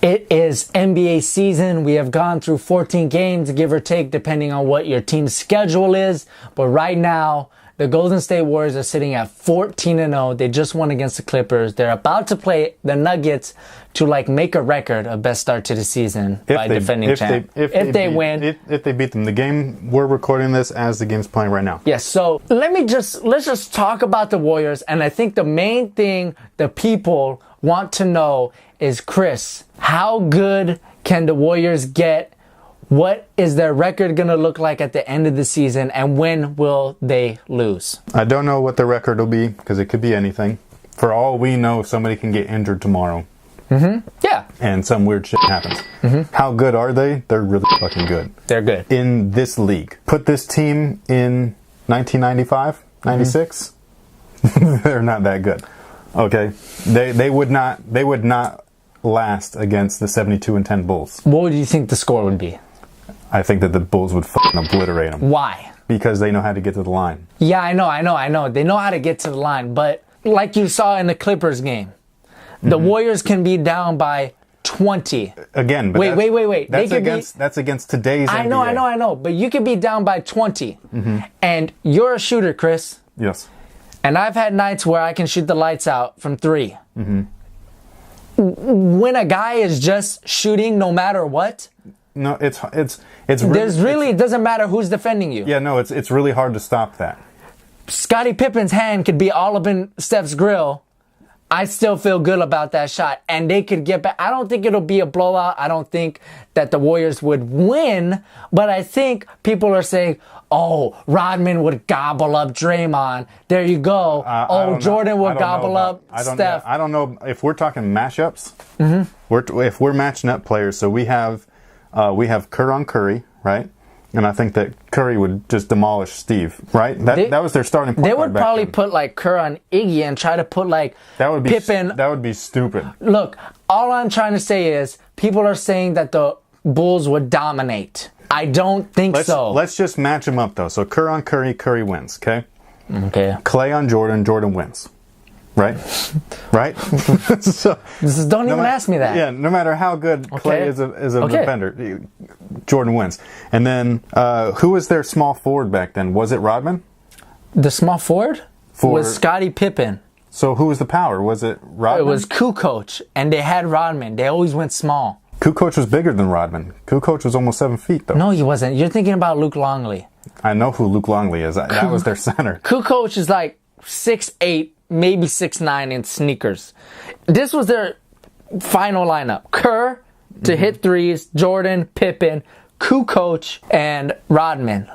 It is NBA season. We have gone through 14 games, give or take, depending on what your team's schedule is. But right now, the Golden State Warriors are sitting at 14-0. They just won against the Clippers. They're about to play the Nuggets to make a record of best start to the season by defending champ. If they win. If they beat them. The game, we're recording this as the game's playing right now. Yes, so let's just talk about the Warriors. And I think the main thing the people want to know is, Chris, how good can the Warriors get? What is their record going to look like at the end of the season, and when will they lose? I don't know what the record will be, because it could be anything. For all we know, somebody can get injured tomorrow. Mm-hmm. Yeah. And some weird shit happens. Mm-hmm. How good are they? They're really fucking good. They're good. In this league. Put this team in 1995, 96. Mm-hmm. They're not that good. Okay? They would not last against the 72-10 Bulls. What do you think the score would be? I think that the Bulls would fucking obliterate them. Why? Because they know how to get to the line. Yeah, I know. They know how to get to the line. But like you saw in the Clippers game, the Warriors can be down by 20. Again, but wait. That's against today's NBA. I know. But you could be down by 20. Mm-hmm. And you're a shooter, Chris. Yes. And I've had nights where I can shoot the lights out from 3. Mm-hmm. When a guy is just shooting no matter what... No, it's really, it doesn't matter who's defending you. Yeah, no, it's really hard to stop that. Scottie Pippen's hand could be all up in Steph's grill. I still feel good about that shot, and they could get back. I don't think it'll be a blowout. I don't think that the Warriors would win, but I think people are saying, "Oh, Rodman would gobble up Draymond." There you go. Jordan would gobble up Steph. I don't know if we're talking mashups. Mm-hmm. If we're matching up players, so we have Kerr on Curry, right? And I think that Curry would just demolish Steve, right? That was their starting point. They would probably put Kerr on Iggy and try to put Pippen. That would be stupid. Look, all I'm trying to say is people are saying that the Bulls would dominate. I don't think so. Let's just match them up though. So Kerr on Curry, Curry wins. Okay. Okay. Clay on Jordan, Jordan wins. Right? Right? So, don't even ask me that. Yeah, no matter how good Clay is a defender, Jordan wins. And then, who was their small forward back then? Was it Rodman? The small forward? Was Scottie Pippen. So who was the power? Was it Rodman? It was Kukoc, and they had Rodman. They always went small. Kukoc was bigger than Rodman. Kukoc was almost 7 feet, though. No, he wasn't. You're thinking about Luke Longley. I know who Luke Longley is. That was their center. Kukoc is 6'8", maybe 6'9" in sneakers. This was their final lineup. Kerr to hit threes, Jordan, Pippen, Kukoc, and Rodman.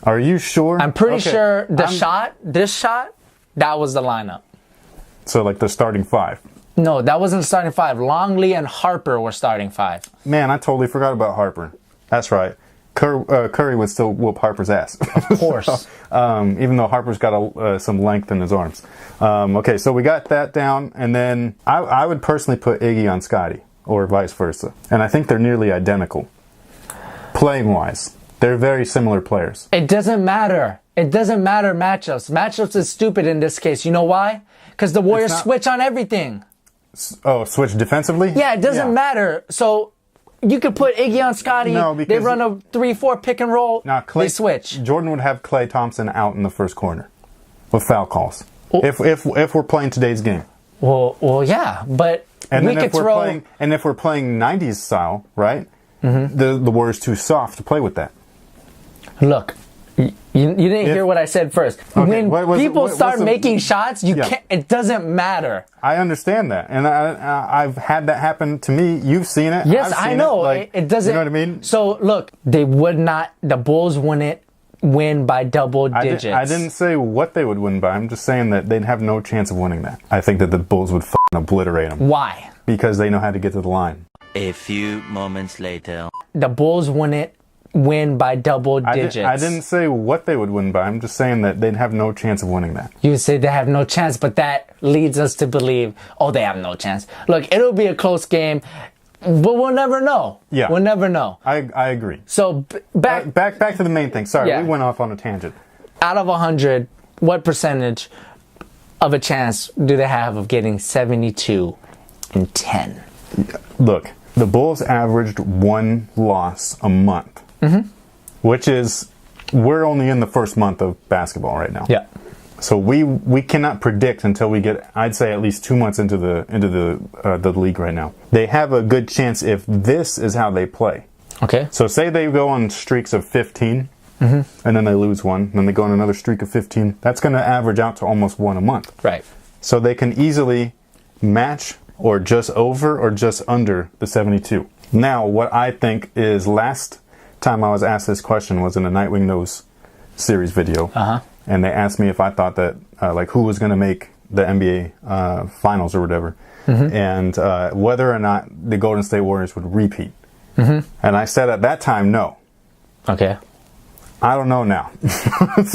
Are you sure? I'm pretty sure this shot, that was the lineup. So the starting 5? No, that wasn't the starting 5. Longley and Harper were starting 5. Man, I totally forgot about Harper. That's right. Curry would still whoop Harper's ass. Of course. Even though Harper's got some length in his arms. Okay, so we got that down. And then I would personally put Iggy on Scotty, or vice versa. And I think they're nearly identical. Playing-wise, they're very similar players. It doesn't matter. It doesn't matter matchups. Matchups is stupid in this case. You know why? Because the Warriors switch on everything. Oh, switch defensively? Yeah, it doesn't matter. So... you could put Iggy on Scotty. No, because they run a 3-4 pick and roll. They switch. Jordan would have Klay Thompson out in the first corner with foul calls. If we're playing today's game. Well, yeah, but if we're playing 90s style, right? Mm-hmm. The Warriors too soft to play with that. Look, you didn't hear what I said first. Okay, when people start making shots, can't. It doesn't matter. I understand that, and I've had that happen to me. You've seen it. Yes, I know. It doesn't. You know what I mean? So look, they would not. The Bulls wouldn't win by double digits. I didn't say what they would win by. I'm just saying that they'd have no chance of winning that. I think that the Bulls would fucking obliterate them. Why? Because they know how to get to the line. A few moments later, the Bulls wouldn't win by double digits. I didn't say what they would win by. I'm just saying that they'd have no chance of winning that. You say they have no chance, but that leads us to believe, they have no chance. Look, it'll be a close game, but we'll never know. Yeah. We'll never know. I agree. So back to the main thing. Sorry, we went off on a tangent. Out of 100, what percentage of a chance do they have of getting 72 and 10? Look, The Bulls averaged 1 loss a month, which is, we're only in the first month of basketball right now. Yeah. So we cannot predict until we get, I'd say, at least 2 months into the league right now. They have a good chance if this is how they play. Okay. So say they go on streaks of 15, and then they lose one, then they go on another streak of 15. That's going to average out to almost 1 a month. Right. So they can easily match or just over or just under the 72. Now, what I think is, last time I was asked this question was in a Nightwing Knows series video. And they asked me if I thought that, like, who was going to make the NBA finals or whatever. And whether or not the Golden State Warriors would repeat. And I said at that time, no. Okay. I don't know now.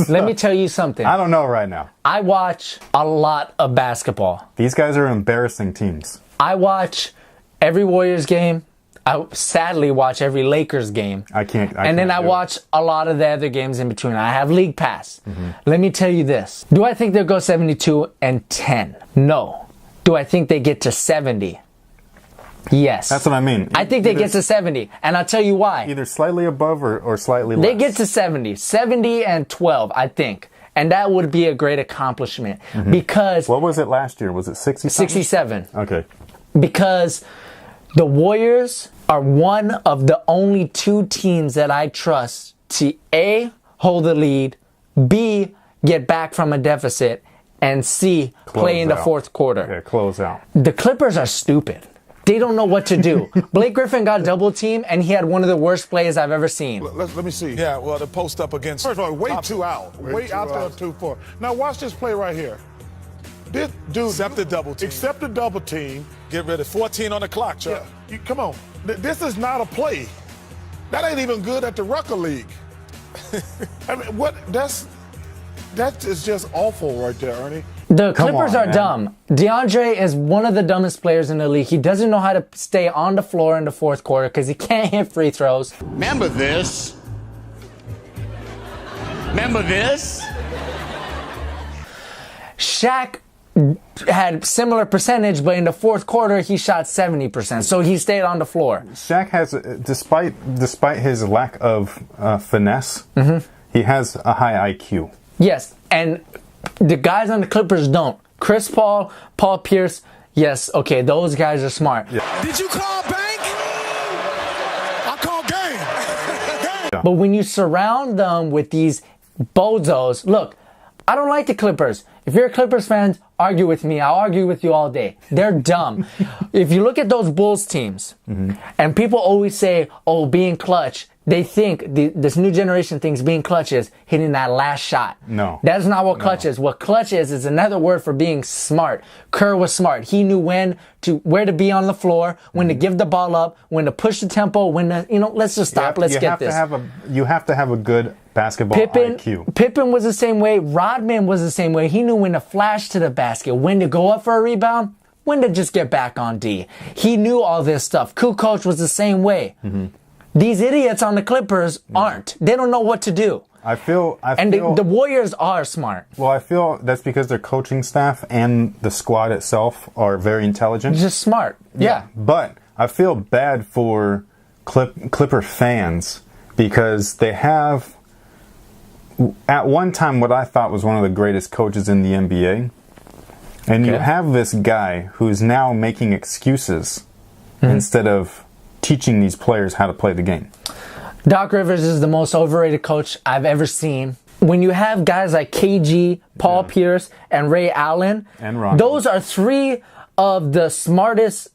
Let me tell you something. I don't know right now. I watch a lot of basketball. These guys are embarrassing teams. I watch every Warriors game. I sadly watch every Lakers game. I can't watch a lot of the other games in between. I have League Pass. Let me tell you this. Do I think they'll go 72-10? No. Do I think they get to 70? Yes. That's what I mean. I think they get to 70, and I'll tell you why. Either slightly above or slightly less. They get to 70. 70-12, I think. And that would be a great accomplishment. Because... What was it last year? Was it 60? 67. Okay. Because the Warriors are one of the only 2 teams that I trust to A, hold the lead, B, get back from a deficit, and C, play in the fourth quarter. Yeah, close out. The Clippers are stupid. They don't know what to do. Blake Griffin got double teamed, and he had one of the worst plays I've ever seen. Let me see. Yeah, well, the post up against. First of all, way too out. Way out there, 2-4. Now watch this play right here. This dude. Accept the double team. Accept the double team. Get rid of 14 on the clock, Chuck. Yeah, come on. This is not a play. That ain't even good at the Rucker League. I mean, what? That is just awful right there, Ernie. The Clippers are dumb. DeAndre is one of the dumbest players in the league. He doesn't know how to stay on the floor in the fourth quarter because he can't hit free throws. Remember this? Remember this? Shaq had similar percentage, but in the fourth quarter he shot 70%, so he stayed on the floor. Shaq has, despite his lack of finesse, he has a high IQ. Yes, and the guys on the Clippers don't. Chris Paul, Paul Pierce, yes, okay, those guys are smart. Yeah. Did you call bank? I call game. But when you surround them with these bozos, look, I don't like the Clippers. If you're a Clippers fan, argue with me. I'll argue with you all day. They're dumb. If you look at those Bulls teams, and people always say, oh, being clutch, they think this new generation thinks being clutch is hitting that last shot. No. That's not what clutch is. What clutch is another word for being smart. Kerr was smart. He knew where to be on the floor, when to give the ball up, when to push the tempo, when to, let's just stop. Let's get this. You have to have a good basketball IQ. Pippen was the same way. Rodman was the same way. He knew when to flash to the basket, when to go up for a rebound, when to just get back on D. He knew all this stuff. Kukoc was the same way. These idiots on the Clippers aren't. They don't know what to do. The Warriors are smart. Well, I feel that's because their coaching staff and the squad itself are very intelligent. Just smart. Yeah. But I feel bad for Clipper fans because they have, at one time, what I thought was one of the greatest coaches in the NBA. And you have this guy who's now making excuses instead of teaching these players how to play the game. Doc Rivers is the most overrated coach I've ever seen. When you have guys like KG, Paul Pierce, and Ray Allen, and those are 3 of the smartest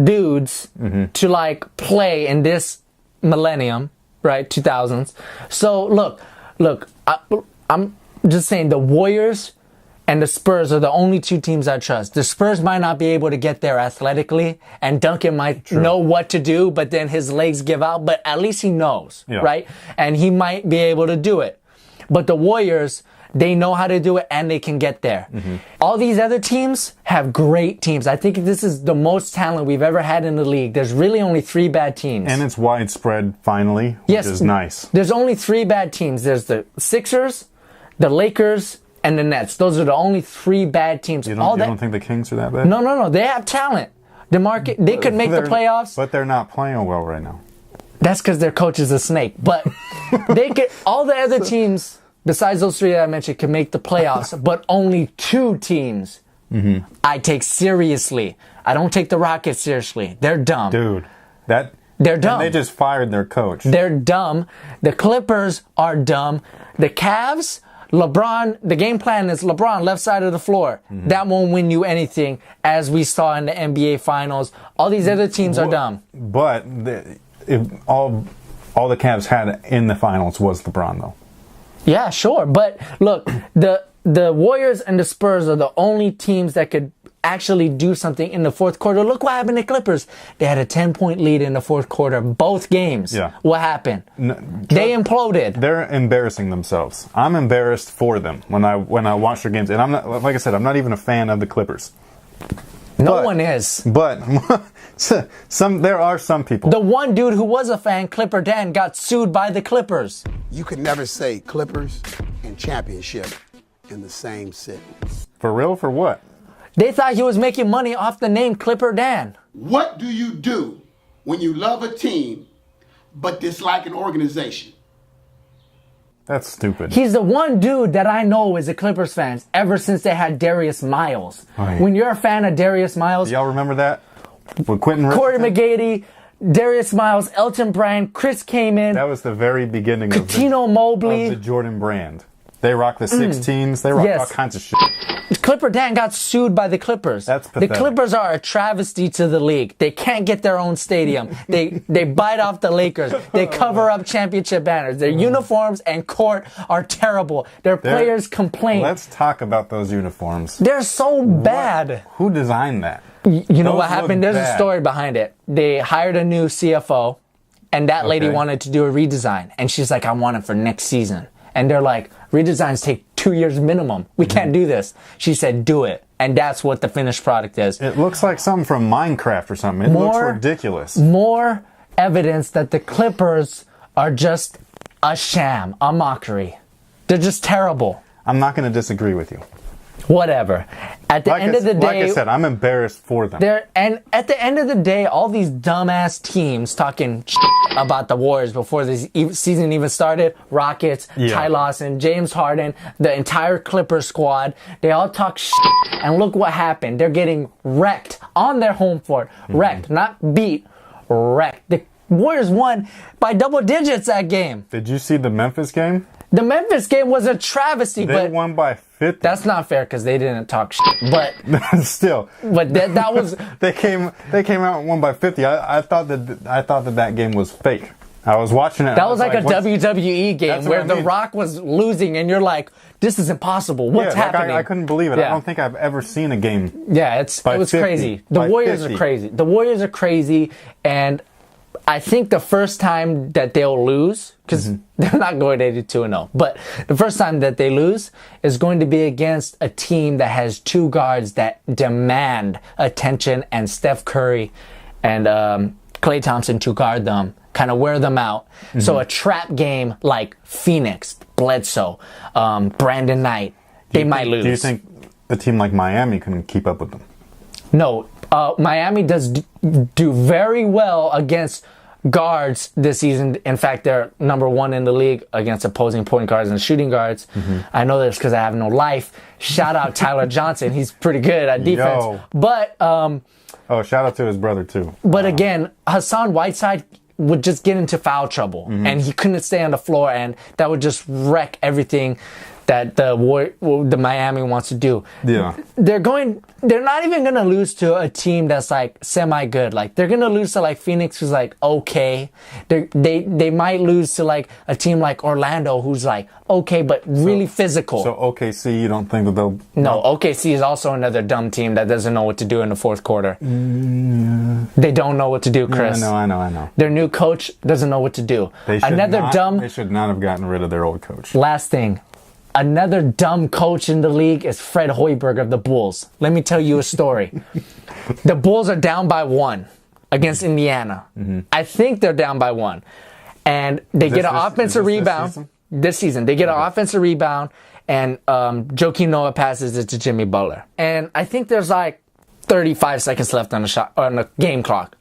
dudes to play in this millennium, right? 2000s. So look, I'm just saying the Warriors and the Spurs are the only 2 teams I trust. The Spurs might not be able to get there athletically, and Duncan might know what to do, but then his legs give out, but at least he knows, right? And he might be able to do it. But the Warriors, they know how to do it, and they can get there. All these other teams have great teams. I think this is the most talent we've ever had in the league. There's really only 3 bad teams. And it's widespread, finally, which is nice. There's only 3 bad teams. There's the Sixers, the Lakers, and the Nets. Those are the only 3 bad teams. You don't think the Kings are that bad? No. They have talent. They could make the playoffs. But they're not playing well right now. That's because their coach is a snake. But they could. All the other teams, besides those three that I mentioned, can make the playoffs. But only 2 teams I take seriously. I don't take the Rockets seriously. They're dumb. Dude, they're dumb. And they just fired their coach. They're dumb. The Clippers are dumb. The Cavs, LeBron, the game plan is LeBron left side of the floor. That won't win you anything, as we saw in the NBA Finals. All these other teams are dumb. But all the Cavs had in the finals was LeBron, though. Yeah, sure. But look, the Warriors and the Spurs are the only teams that could actually do something in the fourth quarter. Look what happened to Clippers. They had a 10-point lead in the fourth quarter, both games. Yeah. What happened? They imploded. They're embarrassing themselves. I'm embarrassed for them when I watch their games. And I'm not, like I said, I'm not even a fan of the Clippers. No one is. But there are some people. The one dude who was a fan, Clipper Dan, got sued by the Clippers. You could never say Clippers and championship in the same sentence. For real? For what? They thought he was making money off the name Clipper Dan. What do you do when you love a team but dislike an organization? That's stupid. He's the one dude that I know is a Clippers fan ever since they had Darius Miles. Right. When you're a fan of Darius Miles, Y'all remember that? With Quentin Corey Richardson? McGrady, Darius Miles, Elton Brand, Chris came in, That was the very beginning Coutinho of Mobley. the Jordan brand. They rock the 16s. They rock Yes. all kinds of shit. Clipper Dan got sued by the Clippers. That's The pathetic. Clippers are a travesty to the league. They can't get their own stadium. They bite off the Lakers. They cover up championship banners. Their uniforms and court are terrible. Their players complain. Let's talk about those uniforms. They're so bad. Who designed that? You know Those what happened? look There's a bad. story behind it. They hired a new CFO, and that lady Okay. wanted to do a redesign. And she's like, I want it for next season. And they're like, redesigns take 2 years minimum. We can't do this. She said, do it. And that's what the finished product is. It looks like something from Minecraft or something. It looks ridiculous. More evidence that the Clippers are just a sham, a mockery. They're just terrible. I'm not going to disagree with you. Whatever. At the end of the day, like I said, I'm embarrassed for them. and at the end of the day, all these dumbass teams talking about the Warriors before this season even started, Rockets, Ty Lawson, James Harden, the entire Clippers squad, they all talk and look what happened. They're getting wrecked on their home court. Wrecked, not beat, wrecked. The Warriors won by double digits that game. Did you see the Memphis game? The Memphis game was a travesty, They but won by 50. that's not fair because they didn't talk But Still, that was they came out and won by 50. I thought that game was fake. I was watching it. that was like a what's- WWE game That's what where I The mean. Rock was losing, and you're like, "This is impossible. What's Yeah, like happening?" I couldn't believe it. Yeah. I don't think I've ever seen a game. Yeah, it by was 50. crazy. The By Warriors 50. are crazy. The Warriors are crazy, and I think the first time that they'll lose, because they're not going 82-0, but the first time that they lose is going to be against a team that has 2 guards that demand attention, and Steph Curry and Klay Thompson to guard them, kind of wear them out. So a trap game like Phoenix, Bledsoe, Brandon Knight, they might lose. Do you think a team like Miami can keep up with them? No, Miami does do very well against guards this season. In fact, they're number 1 in the league against opposing point guards and shooting guards. I know this because I have no life. Shout out Tyler Johnson. He's pretty good at defense. Yo. But Shout out to his brother too. But again, Hassan Whiteside would just get into foul trouble, and he couldn't stay on the floor, and that would just wreck everything that the Miami wants to do. Yeah. They're not even going to lose to a team that's like semi-good. Like they're going to lose to like Phoenix, who's like okay. They might lose to like a team like Orlando, who's like okay, but really physical. So OKC, you don't think that they'll... No, OKC is also another dumb team that doesn't know what to do in the fourth quarter. They don't know what to do, Chris. I know. Their new coach doesn't know what to do. They should Dumb... They should not have gotten rid of their old coach. Last thing. Another dumb coach in the league is Fred Hoiberg of the Bulls. Let me tell you a story. The Bulls are down by 1 against Indiana. I think they're down by 1. And they get an offensive rebound. This season. They get an offensive rebound, and Joakim Noah passes it to Jimmy Butler. And I think there's like 35 seconds left on the game clock.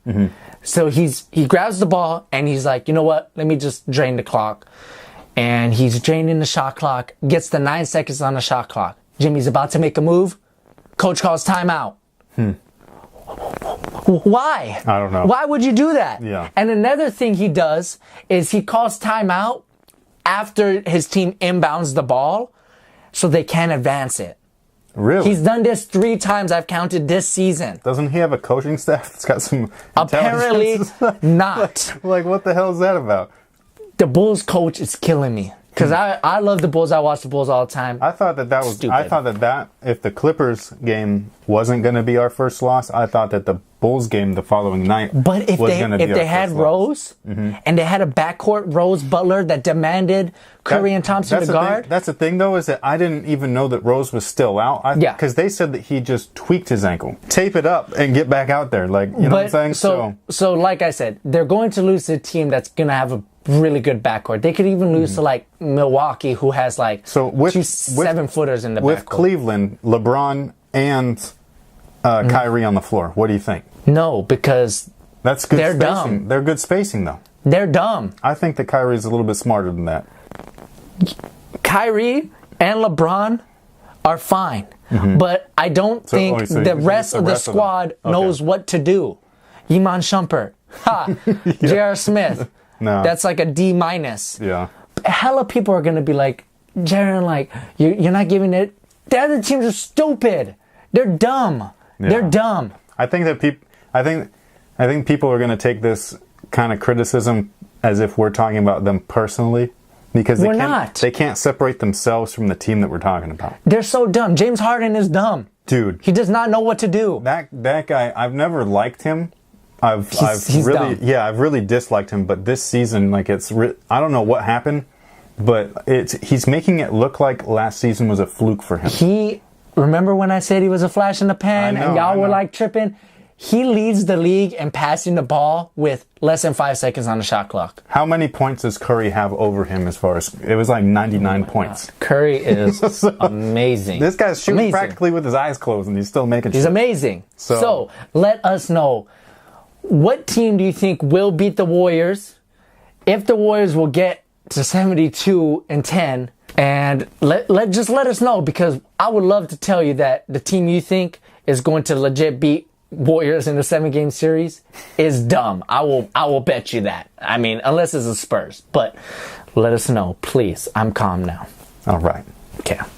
So he grabs the ball and he's like, you know what? Let me just drain the clock. And he's draining the shot clock, gets the 9 seconds on the shot clock. Jimmy's about to make a move. Coach calls timeout. Why? I don't know. Why would you do that? Yeah. And another thing he does is he calls timeout after his team inbounds the ball so they can't advance it. Really? He's done this 3 times I've counted this season. Doesn't he have a coaching staff that's got some Apparently intelligence? not. Like, what the hell is that about? The Bulls coach is killing me. Because I love the Bulls. I watch the Bulls all the time. I thought that was Stupid. I thought that if the Clippers game wasn't going to be our first loss, I thought that the Bulls game the following night But if was they going to be our had first loss. Rose and they had a backcourt Rose Butler that demanded Curry and Thompson to guard. That's the thing, though, is that I didn't even know that Rose was still out. Yeah. Because they said that he just tweaked his ankle. Tape it up and get back out there. Like, you know what I'm saying? So like I said, they're going to lose to a team that's going to have a really good backcourt. They could even lose to like Milwaukee, who has like two 7-footers in the backcourt. With Cleveland, LeBron and Kyrie on the floor, what do you think? No, because That's good they're spacing. dumb. They're good spacing, though. They're dumb. I think that Kyrie's a little bit smarter than that. Kyrie and LeBron are fine, but I don't think the rest of the squad knows what to do. Iman Shumpert, J.R. Smith, No. that's like a D minus. Yeah. Hella people are gonna be like, Jaron, like you're not giving it. The other teams are stupid. They're dumb. Yeah. They're dumb. I think that I think people are going to take this kind of criticism as if we're talking about them personally, because they can't separate themselves from the team that we're talking about. They're so dumb. James Harden is dumb. Dude, He does not know what to do. that guy, I've never liked him. He's really dumb. I've really disliked him, but this season, like, I don't know what happened, but he's making it look like last season was a fluke for him. Remember when I said he was a flash in the pan I know, and y'all I were know. like tripping? He leads the league in passing the ball with less than 5 seconds on the shot clock. How many points does Curry have over him? As far as it was like 99 points. Curry is amazing. This guy's shooting Amazing. practically with his eyes closed, and he's still making. He's shots. amazing. So- So let us know, what team do you think will beat the Warriors? If the Warriors will get to 72-10, and let us know, because I would love to tell you that the team you think is going to legit beat Warriors in the 7-game series is dumb. I will bet you that. I mean, unless it's the Spurs. But let us know, please. I'm calm now. All right. Okay.